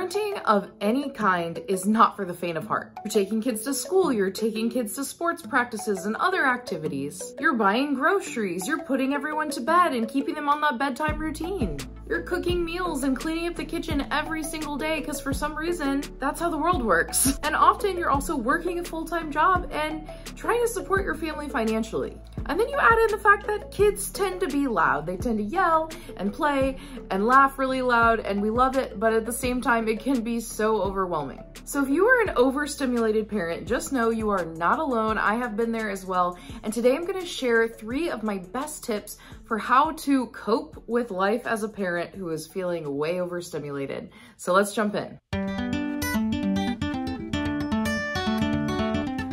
Parenting of any kind is not for the faint of heart. You're taking kids to school, you're taking kids to sports practices and other activities. You're buying groceries, you're putting everyone to bed and keeping them on that bedtime routine. You're cooking meals and cleaning up the kitchen every single day because for some reason, that's how the world works. And often you're also working a full-time job and trying to support your family financially. And then you add in the fact that kids tend to be loud. They tend to yell and play and laugh really loud, and we love it, but at the same time, it can be so overwhelming. So if you are an overstimulated parent, just know you are not alone. I have been there as well. And today I'm gonna share 3 of my best tips for how to cope with life as a parent who is feeling way overstimulated. So let's jump in.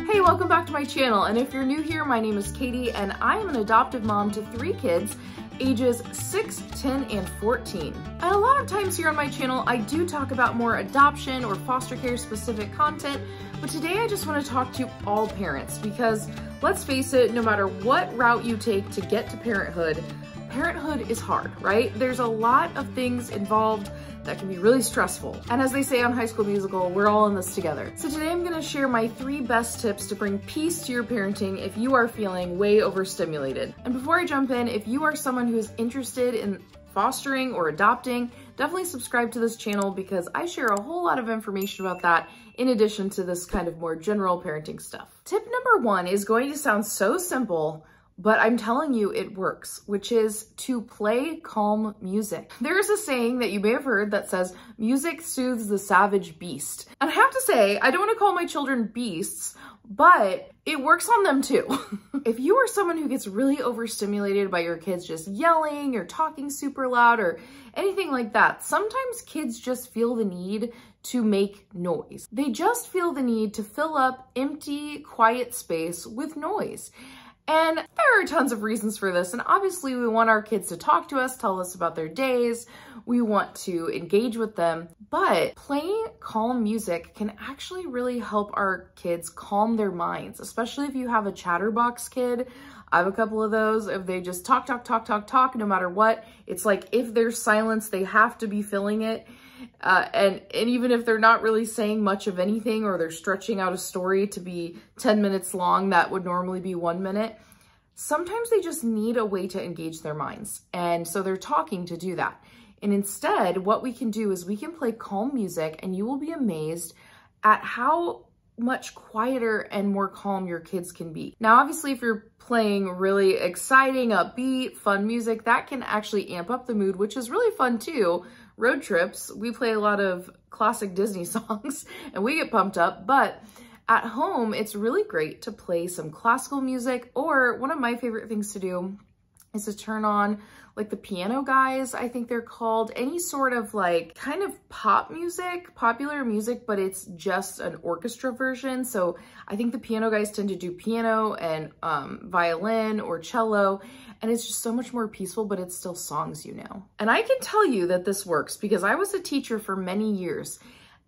Hey, welcome back to my channel. And if you're new here, my name is Katie and I am an adoptive mom to 3 kids, ages 6, 10, and 14. And a lot of times here on my channel, I do talk about more adoption or foster care specific content, but today I just want to talk to all parents because let's face it, no matter what route you take to get to parenthood, parenthood is hard, right? There's a lot of things involved that can be really stressful. And as they say on High School Musical, we're all in this together. So today I'm gonna share my 3 best tips to bring peace to your parenting if you are feeling way overstimulated. And before I jump in, if you are someone who is interested in fostering or adopting, definitely subscribe to this channel because I share a whole lot of information about that in addition to this kind of more general parenting stuff. Tip number 1 is going to sound so simple, but I'm telling you it works, which is to play calm music. There is a saying that you may have heard that says, music soothes the savage beast. And I have to say, I don't want to call my children beasts, but it works on them too. If you are someone who gets really overstimulated by your kids just yelling or talking super loud or anything like that, sometimes kids just feel the need to make noise. They just feel the need to fill up empty, quiet space with noise. And there are tons of reasons for this. And obviously we want our kids to talk to us, tell us about their days. We want to engage with them, but playing calm music can actually really help our kids calm their minds, especially if you have a chatterbox kid. I have a couple of those. If they just talk, no matter what, it's like if there's silence, they have to be filling it. And even if they're not really saying much of anything or they're stretching out a story to be 10 minutes long, that would normally be 1 minute. Sometimes they just need a way to engage their minds. And so they're talking to do that. And instead, what we can do is we can play calm music and you will be amazed at how much quieter and more calm your kids can be. Now, obviously, if you're playing really exciting, upbeat, fun music, that can actually amp up the mood, which is really fun too. Road trips, we play a lot of classic Disney songs and we get pumped up, but at home, it's really great to play some classical music, or one of my favorite things to do is to turn on like the Piano Guys, I think they're called, any sort of like kind of pop music, popular music, but it's just an orchestra version. So I think the Piano Guys tend to do piano and violin or cello, and it's just so much more peaceful, but it's still songs, you know. And I can tell you that this works because I was a teacher for many years,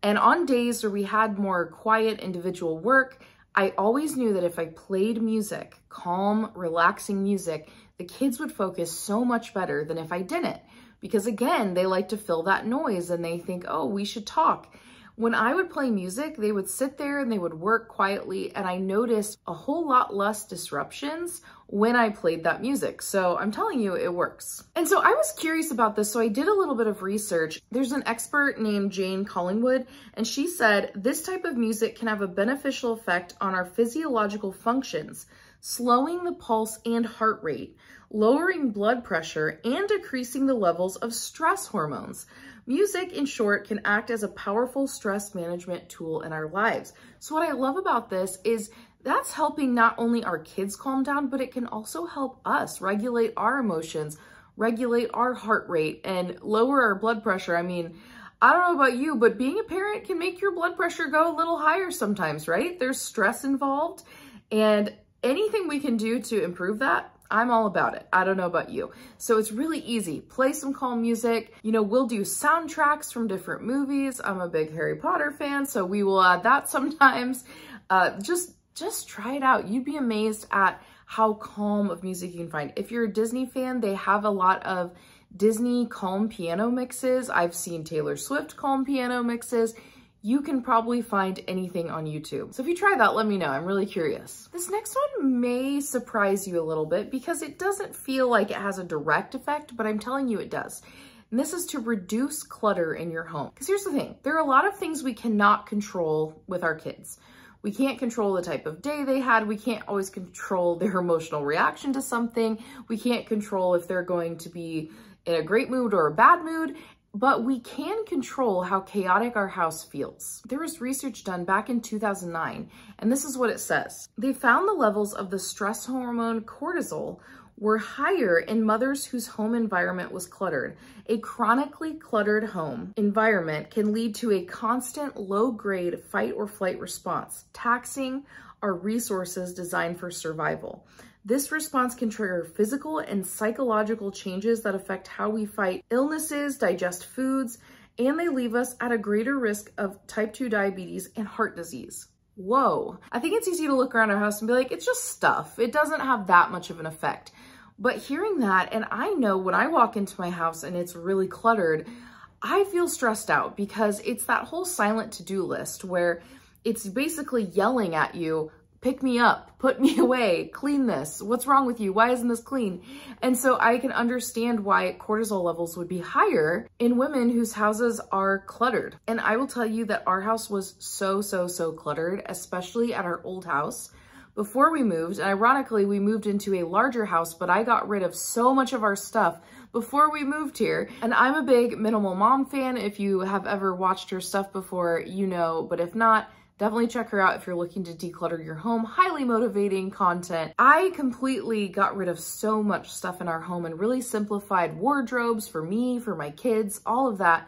and on days where we had more quiet individual work, I always knew that if I played music, calm, relaxing music, the kids would focus so much better than if I didn't. Because again, they like to fill that noise and they think, oh, we should talk. When I would play music, they would sit there and they would work quietly, and I noticed a whole lot less disruptions when I played that music. So I'm telling you, it works. And so I was curious about this, so I did a little bit of research. There's an expert named Jane Collingwood, and she said this type of music can have a beneficial effect on our physiological functions, slowing the pulse and heart rate, lowering blood pressure, and decreasing the levels of stress hormones. Music, in short, can act as a powerful stress management tool in our lives. So what I love about this is that's helping not only our kids calm down, but it can also help us regulate our emotions, regulate our heart rate, and lower our blood pressure. I mean, I don't know about you, but being a parent can make your blood pressure go a little higher sometimes, right? There's stress involved, and anything we can do to improve that, I'm all about it. I don't know about you. So it's really easy. Play some calm music. You know, we'll do soundtracks from different movies. I'm a big Harry Potter fan, so we will add that sometimes. Just try it out. You'd be amazed at how calm of music you can find. If you're a Disney fan, they have a lot of Disney calm piano mixes. I've seen Taylor Swift calm piano mixes. You can probably find anything on YouTube. So if you try that, let me know. I'm really curious. This next one may surprise you a little bit because it doesn't feel like it has a direct effect, but I'm telling you it does. And this is to reduce clutter in your home. Because here's the thing, there are a lot of things we cannot control with our kids. We can't control the type of day they had. We can't always control their emotional reaction to something. We can't control if they're going to be in a great mood or a bad mood. But we can control how chaotic our house feels. There was research done back in 2009, and this is what it says. They found the levels of the stress hormone cortisol were higher in mothers whose home environment was cluttered. A chronically cluttered home environment can lead to a constant low-grade fight or flight response, taxing our resources designed for survival. This response can trigger physical and psychological changes that affect how we fight illnesses, digest foods, and they leave us at a greater risk of type 2 diabetes and heart disease. Whoa. I think it's easy to look around our house and be like, it's just stuff. It doesn't have that much of an effect. But hearing that, and I know when I walk into my house and it's really cluttered, I feel stressed out because it's that whole silent to-do list where it's basically yelling at you, pick me up, put me away, clean this. What's wrong with you? Why isn't this clean? And so I can understand why cortisol levels would be higher in women whose houses are cluttered. And I will tell you that our house was so cluttered, especially at our old house before we moved. And ironically, we moved into a larger house, but I got rid of so much of our stuff before we moved here. And I'm a big Minimal Mom fan. If you have ever watched her stuff before, you know, but if not, definitely check her out if you're looking to declutter your home. Highly motivating content. I completely got rid of so much stuff in our home and really simplified wardrobes for me, for my kids, all of that.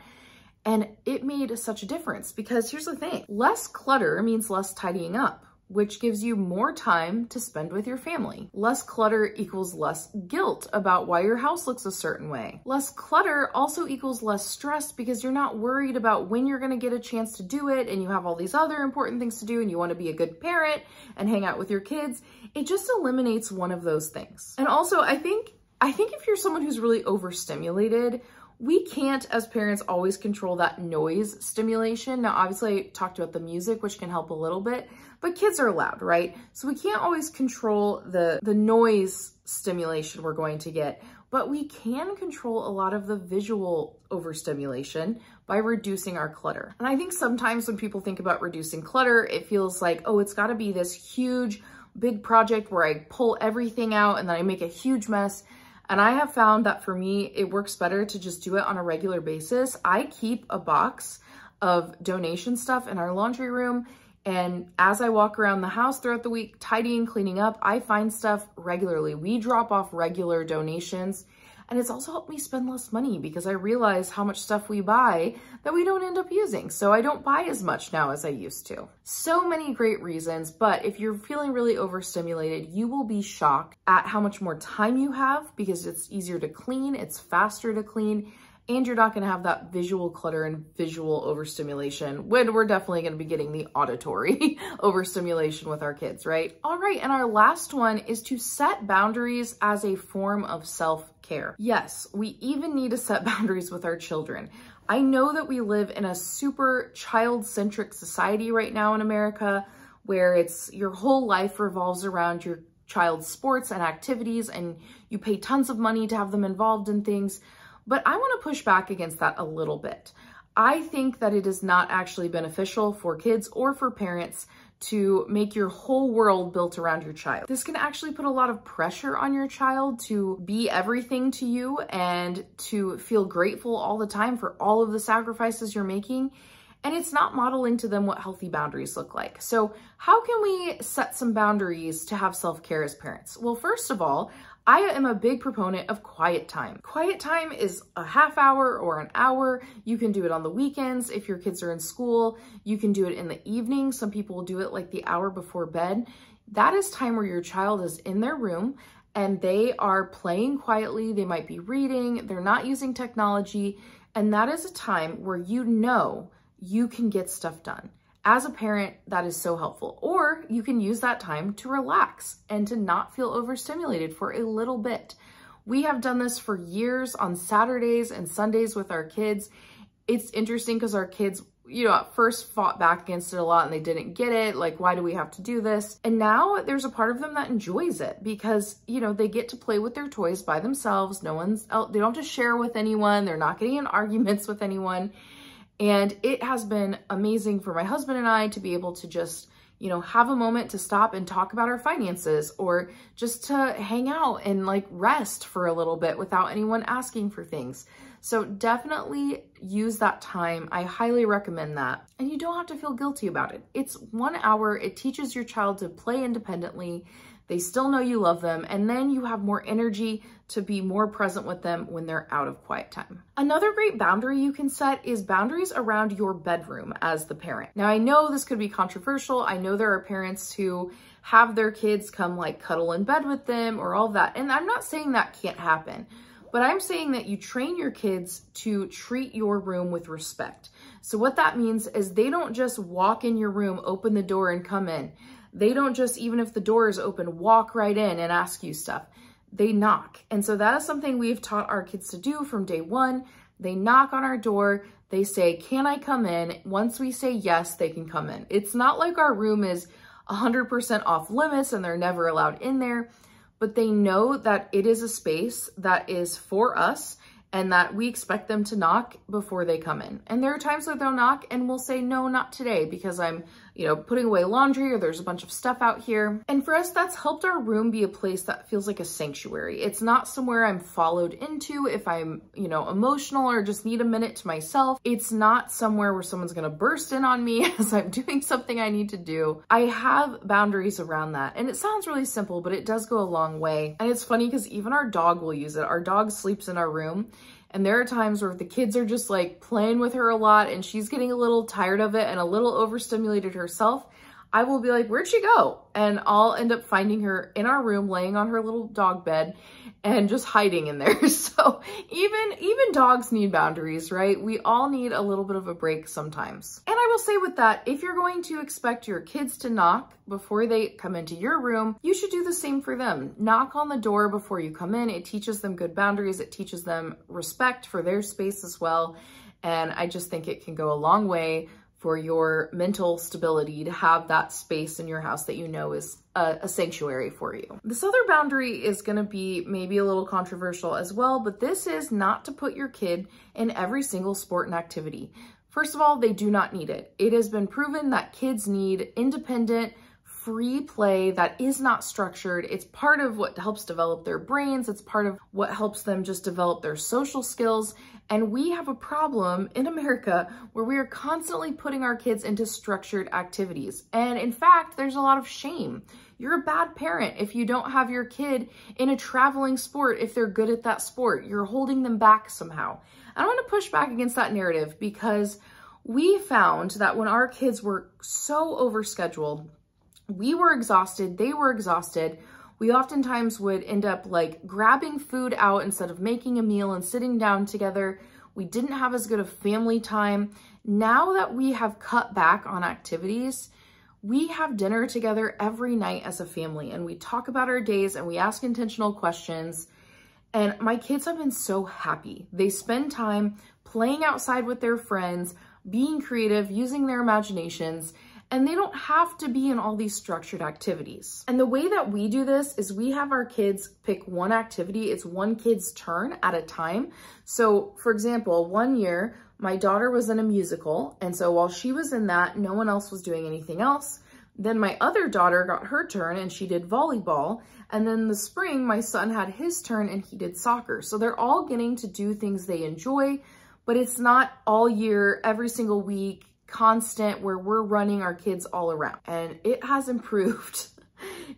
And it made such a difference because here's the thing, less clutter means less tidying up, which gives you more time to spend with your family. Less clutter equals less guilt about why your house looks a certain way. Less clutter also equals less stress because you're not worried about when you're gonna get a chance to do it and you have all these other important things to do and you wanna be a good parent and hang out with your kids. It just eliminates one of those things. And also, I think if you're someone who's really overstimulated, we can't, as parents, always control that noise stimulation. Now, obviously, I talked about the music, which can help a little bit, but kids are loud, right? So we can't always control the noise stimulation we're going to get, but we can control a lot of the visual overstimulation by reducing our clutter. And I think sometimes when people think about reducing clutter, it feels like, oh, it's gotta be this huge, big project where I pull everything out and then I make a huge mess. And I have found that for me, it works better to just do it on a regular basis. I keep a box of donation stuff in our laundry room. And as I walk around the house throughout the week, tidying, cleaning up, I find stuff regularly. We drop off regular donations. And it's also helped me spend less money because I realize how much stuff we buy that we don't end up using. So I don't buy as much now as I used to. So many great reasons, but if you're feeling really overstimulated, you will be shocked at how much more time you have because it's easier to clean, it's faster to clean, and you're not gonna have that visual clutter and visual overstimulation when we're definitely gonna be getting the auditory overstimulation with our kids, right? All right, and our last one is to set boundaries as a form of self-care. Yes, we even need to set boundaries with our children. I know that we live in a super child-centric society right now in America where it's your whole life revolves around your child's sports and activities and you pay tons of money to have them involved in things. But I want to push back against that a little bit. I think that it is not actually beneficial for kids or for parents to make your whole world built around your child. This can actually put a lot of pressure on your child to be everything to you and to feel grateful all the time for all of the sacrifices you're making. And it's not modeling to them what healthy boundaries look like. So how can we set some boundaries to have self-care as parents? Well, first of all, I am a big proponent of quiet time. Quiet time is a half hour or an hour. You can do it on the weekends if your kids are in school. You can do it in the evening. Some people will do it like the hour before bed. That is time where your child is in their room and they are playing quietly. They might be reading. They're not using technology. And that is a time where you know you can get stuff done. As a parent, that is so helpful. Or you can use that time to relax and to not feel overstimulated for a little bit. We have done this for years on Saturdays and Sundays with our kids. It's interesting because our kids, you know, at first fought back against it a lot and they didn't get it. Like, why do we have to do this? And now there's a part of them that enjoys it because, you know, they get to play with their toys by themselves. No one's out, they don't have to share with anyone. They're not getting in arguments with anyone. And it has been amazing for my husband and I to be able to just, you know, have a moment to stop and talk about our finances, or just to hang out and like rest for a little bit without anyone asking for things. So definitely use that time. I highly recommend that. And you don't have to feel guilty about it. It's 1 hour. It teaches your child to play independently. They still know you love them. And then you have more energy to be more present with them when they're out of quiet time. Another great boundary you can set is boundaries around your bedroom as the parent. Now, I know this could be controversial. I know there are parents who have their kids come like cuddle in bed with them or all of that. And I'm not saying that can't happen. But I'm saying that you train your kids to treat your room with respect. So what that means is they don't just walk in your room, open the door and come in. They don't just, even if the door is open, walk right in and ask you stuff. They knock. And so that is something we've taught our kids to do from day one. They knock on our door. They say, can I come in? Once we say yes, they can come in. It's not like our room is 100% off limits and they're never allowed in there. But they know that it is a space that is for us and that we expect them to knock before they come in. And there are times where they'll knock and we'll say, no, not today, because I'm, you know, putting away laundry or there's a bunch of stuff out here. And for us, that's helped our room be a place that feels like a sanctuary. It's not somewhere I'm followed into if I'm, you know, emotional or just need a minute to myself. It's not somewhere where someone's gonna burst in on me as I'm doing something I need to do. I have boundaries around that. And it sounds really simple, but it does go a long way. And it's funny because even our dog will use it. Our dog sleeps in our room. And there are times where the kids are just like playing with her a lot and she's getting a little tired of it and a little overstimulated herself, I will be like, where'd she go? And I'll end up finding her in our room, laying on her little dog bed and just hiding in there. So even dogs need boundaries, right? We all need a little bit of a break sometimes. And I will say with that, if you're going to expect your kids to knock before they come into your room, you should do the same for them. Knock on the door before you come in. It teaches them good boundaries. It teaches them respect for their space as well. And I just think it can go a long way for your mental stability to have that space in your house that you know is a sanctuary for you. This other boundary is gonna be maybe a little controversial as well, but this is not to put your kid in every single sport and activity. First of all, they do not need it. It has been proven that kids need independent, free play that is not structured. It's part of what helps develop their brains. It's part of what helps them just develop their social skills. And we have a problem in America where we are constantly putting our kids into structured activities. And in fact, there's a lot of shame. You're a bad parent if you don't have your kid in a traveling sport if they're good at that sport. You're holding them back somehow. I want to push back against that narrative because we found that when our kids were so overscheduled, we were exhausted, they were exhausted. We oftentimes would end up like grabbing food out instead of making a meal and sitting down together. We didn't have as good a family time. Now that we have cut back on activities, we have dinner together every night as a family and we talk about our days and we ask intentional questions. And my kids have been so happy. They spend time playing outside with their friends, being creative, using their imaginations, and they don't have to be in all these structured activities. And the way that we do this is we have our kids pick one activity. It's one kid's turn at a time. So for example, one year, my daughter was in a musical. And so while she was in that, no one else was doing anything else. Then my other daughter got her turn and she did volleyball. And then in the spring, my son had his turn and he did soccer. So they're all getting to do things they enjoy, but it's not all year, every single week, constant where we're running our kids all around. And it has improved.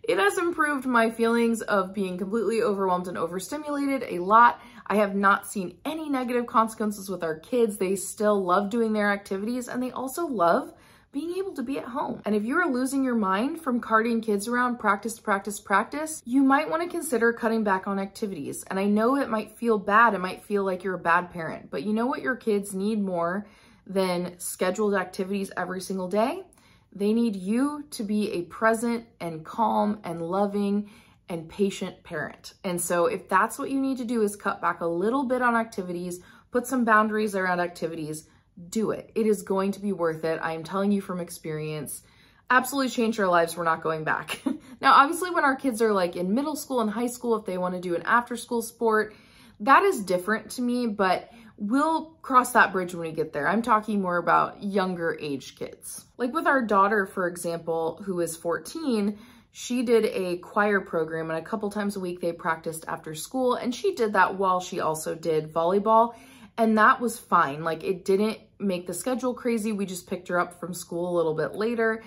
It has improved my feelings of being completely overwhelmed and overstimulated a lot. I have not seen any negative consequences with our kids. They still love doing their activities and they also love being able to be at home. And if you are losing your mind from carting kids around practice, you might want to consider cutting back on activities. And I know it might feel bad. It might feel like you're a bad parent, but you know what your kids need more than scheduled activities every single day? They need you to be a present and calm and loving and patient parent. And so if that's what you need to do is cut back a little bit on activities, put some boundaries around activities, do it. It is going to be worth it. I am telling you from experience. Absolutely changed our lives. We're not going back. Now, obviously when our kids are like in middle school and high school, if they want to do an after school sport, that is different to me, but we'll cross that bridge when we get there. I'm talking more about younger age kids. Like with our daughter, for example, who is 14, she did a choir program and a couple times a week they practiced after school, and she did that while she also did volleyball. And that was fine. Like it didn't make the schedule crazy. We just picked her up from school a little bit later.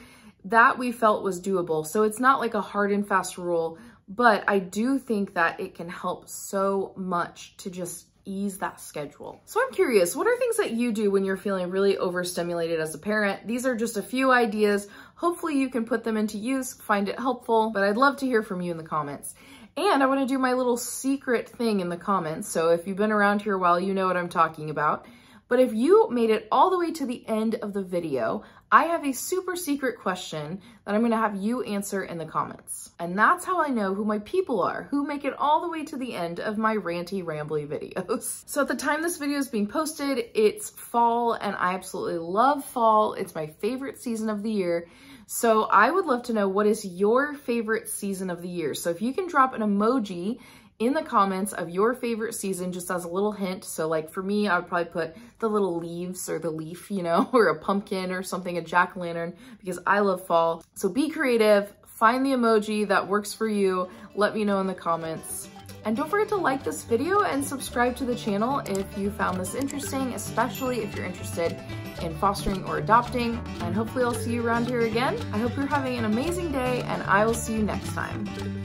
That we felt was doable. So it's not like a hard and fast rule, but I do think that it can help so much to just ease that schedule. So I'm curious, what are things that you do when you're feeling really overstimulated as a parent? These are just a few ideas. Hopefully you can put them into use, find it helpful, but I'd love to hear from you in the comments. And I want to do my little secret thing in the comments. So if you've been around here a while, you know what I'm talking about. But if you made it all the way to the end of the video, I have a super secret question that I'm going to have you answer in the comments. And that's how I know who my people are, who make it all the way to the end of my ranty, rambly videos. So at the time this video is being posted, it's fall, and I absolutely love fall. It's my favorite season of the year. So I would love to know, what is your favorite season of the year? So if you can drop an emoji in the comments of your favorite season, just as a little hint. So like for me, I would probably put the little leaves or the leaf, you know, or a pumpkin or something, a jack-o'-lantern, because I love fall. So be creative, find the emoji that works for you. Let me know in the comments. And don't forget to like this video and subscribe to the channel if you found this interesting, especially if you're interested in fostering or adopting. And hopefully I'll see you around here again. I hope you're having an amazing day, and I will see you next time.